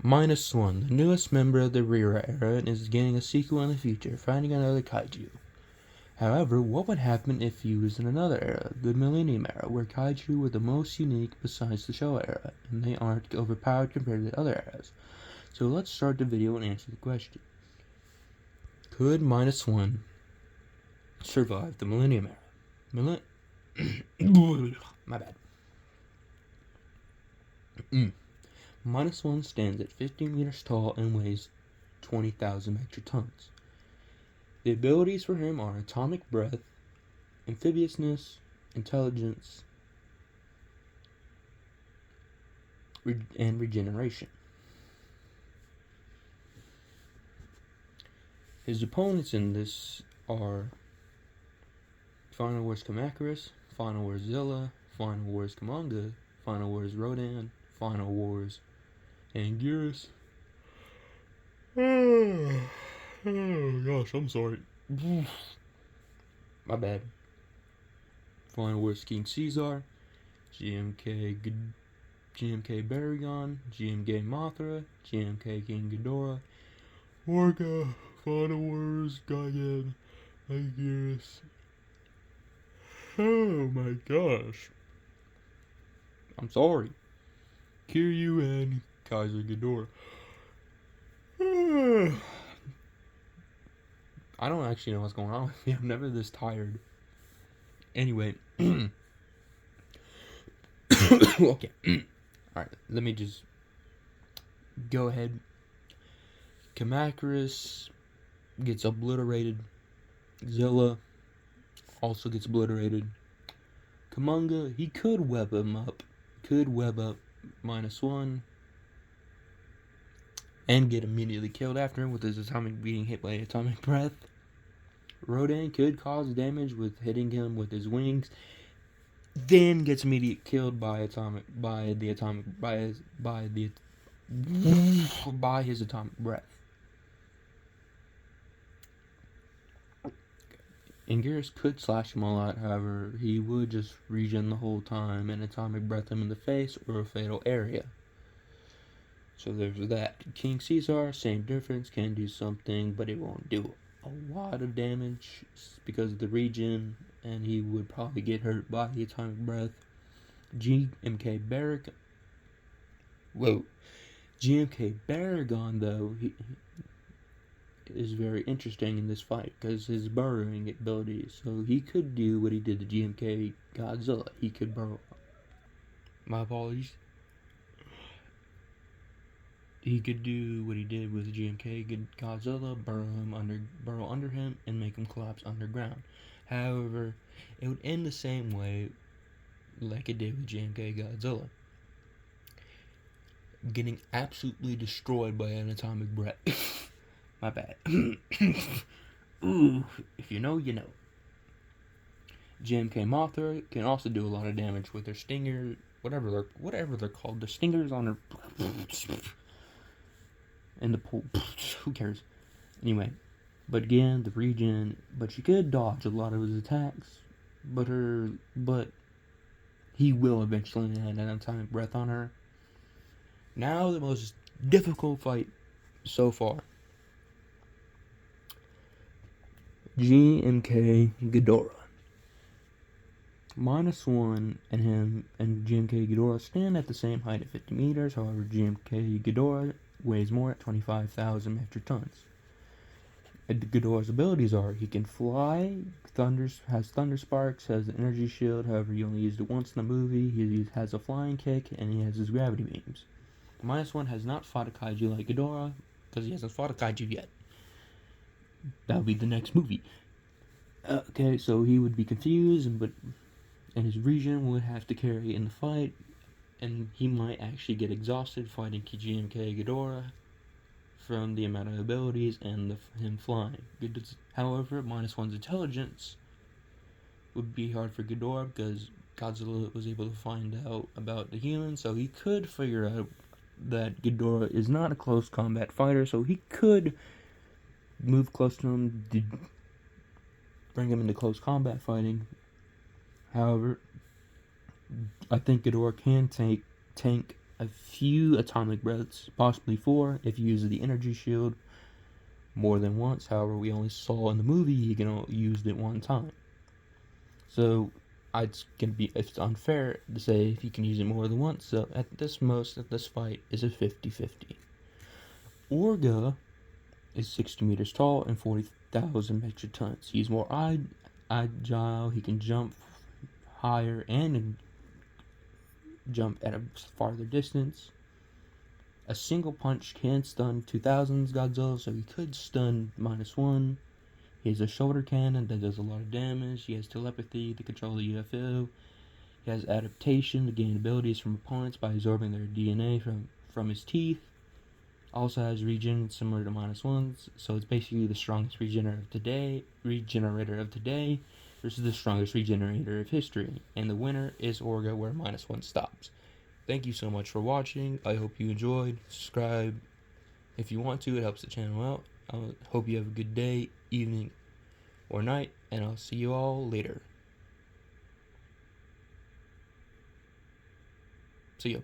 -1, the newest member of the Rira era, is getting a sequel in the future, fighting another kaiju. However, what would happen if you was in another era, the millennium era, where kaiju were the most unique besides the Showa era, and they aren't overpowered compared to the other eras? So let's start the video and answer the question. Could -1 survive the millennium era? My bad. -1 stands at 50 meters tall and weighs 20,000 metric tons. The abilities for him are atomic breath, amphibiousness, intelligence, and regeneration. His opponents in this are Final Wars Kamacuras, Final Wars Zilla, Final Wars Kamanga, Final Wars Rodan, Final Wars Anguirus. Oh gosh, I'm sorry. My bad. Final Wars King Caesar, GMK Baragon, GMK Mothra, GMK King Ghidorah, Orca, Final Wars Gigan, Anguirus. Oh my gosh. I'm sorry. Kiryu and Kaiser Ghidorah. I don't actually know what's going on with me. I'm never this tired. Anyway. Okay. Alright, let me just go ahead. Kamacuras gets obliterated. Zilla also gets obliterated. Kamanga, he could web him up. Could web up -1 and get immediately killed after him with his atomic being hit by atomic breath. Rodan could cause damage with hitting him with his wings, then gets immediately killed by his atomic breath. Anguirus could slash him a lot, however, he would just regen the whole time and atomic breath him in the face or a fatal area. So there's that. King Caesar, same difference, can do something, but it won't do a lot of damage because of the regen, and he would probably get hurt by the atomic breath. GMK Baragon, though, he is very interesting in this fight because his burrowing abilities. So he could do what he did to GMK Godzilla. He could burrow. My apologies. He could do what he did with GMK Godzilla, burrow under him, and make him collapse underground. However, it would end the same way like it did with GMK Godzilla. Getting absolutely destroyed by an atomic breath. My bad. Ooh, if you know, you know. GMK Mothra can also do a lot of damage with their stinger, whatever they're called, the stingers on her. And the pool. Who cares? Anyway, but again, the regen. But she could dodge a lot of his attacks. But he will eventually land an atomic breath on her. Now the most difficult fight so far. GMK Ghidorah. -1 and him and GMK Ghidorah stand at the same height at 50 meters. However, GMK Ghidorah weighs more at 25,000 metric tons. Ghidorah's abilities are he can fly, has thunder sparks, has an energy shield. However, he only used it once in the movie. He has a flying kick, and he has his gravity beams. -1 has not fought a kaiju like Ghidorah because he hasn't fought a kaiju yet. That would be the next movie. Okay, so he would be confused, and his regen would have to carry in the fight, and he might actually get exhausted fighting GMK Ghidorah from the amount of abilities and him flying. However, -1's intelligence would be hard for Ghidorah because Godzilla was able to find out about the humans, so he could figure out that Ghidorah is not a close combat fighter, so he could move close to him, bring him into close combat fighting. However, I think Ghidorah can tank a few atomic breaths, possibly 4, if you use the energy shield more than once. However, we only saw in the movie he can only use it one time. So it's unfair to say if you can use it more than once. So at this fight is a 50-50. Orga is 60 meters tall and 40,000 metric tons. He's more agile. He can jump higher and jump at a farther distance. A single punch can stun 2000's Godzilla, so he could stun -1. He has a shoulder cannon that does a lot of damage. He has telepathy to control the UFO. He has adaptation to gain abilities from opponents by absorbing their DNA from his teeth. Also has regen similar to -1's, so it's basically the strongest regenerator of today versus the strongest regenerator of history. And the winner is Orga, where -1 stops. Thank you so much for watching. I hope you enjoyed. Subscribe if you want to. It helps the channel out. I hope you have a good day, evening, or night, and I'll see you all later. See ya.